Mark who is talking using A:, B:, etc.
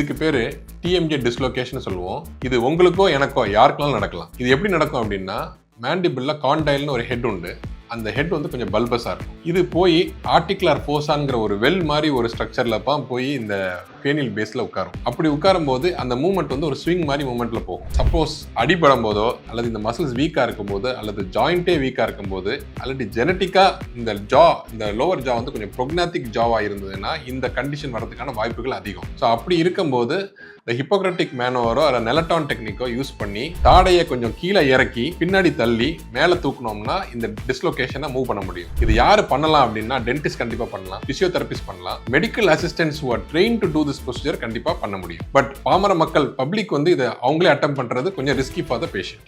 A: இதுக்கு பேரு TMJ dislocation சொல்லுவோம். இது உங்களுக்கோ எனக்கோ யாருக்கெல்லாம் நடக்கலாம். இது எப்படி நடக்கும் அப்படின்னா, மேண்டிபிள்ல காண்டைல்னு ஒரு ஹெட் உண்டு. அந்த ஹெட் வந்து கொஞ்சம் பல்பஸாக இருக்கும். இது போய் ஆர்டிகுலர் ஃபோசாங்கிற ஒரு வெல் மாதிரி ஒரு ஸ்ட்ரக்சரில் போய் இந்த பேனியல் பேஸில் உட்காரும். அப்படி உட்காரும் போது அந்த மூவ்மெண்ட் வந்து ஒரு ஸ்விங் மாதிரி மூவ்மெண்ட்டில் போகும். சப்போஸ் அடிபடும் போதோ அல்லது இந்த மசில்ஸ் வீக்காக இருக்கும் போது அல்லது ஜாயிண்டே வீக்காக இருக்கும் போது அல்லது ஜெனட்டிக்காக இந்த லோவர் ஜா வந்து கொஞ்சம் ப்ரோக்னாத்திக் ஜாவாக இருந்ததுன்னா இந்த கண்டிஷன் வரதுக்கான வாய்ப்புகள் அதிகம். ஸோ அப்படி இருக்கும்போது இந்த ஹிப்போக்ரட்டிக் மேனோவரோ அல்ல நெலட்டான் டெக்னிக்கோ யூஸ் பண்ணி தாடையை கொஞ்சம் கீழே இறக்கி பின்னாடி தள்ளி மேலே தூக்கணும்னா இந்த டிஸ்லோகேஷனை மூவ் பண்ண முடியும். இது யாரு பண்ணலாம் அப்படின்னா, டென்டிஸ்ட் கண்டிப்பா பண்ணலாம், பிசியோதெரபிஸ்ட் பண்ணலாம், medical assistants who are trained to do this procedure கண்டிப்பா பண்ண முடியும். பட் பாமர மக்கள் பப்ளிக் வந்து இதை அவங்களே அட்டெம்ப்ட் பண்றது கொஞ்சம் ரிஸ்கி ஃபார் த பேஷண்ட்.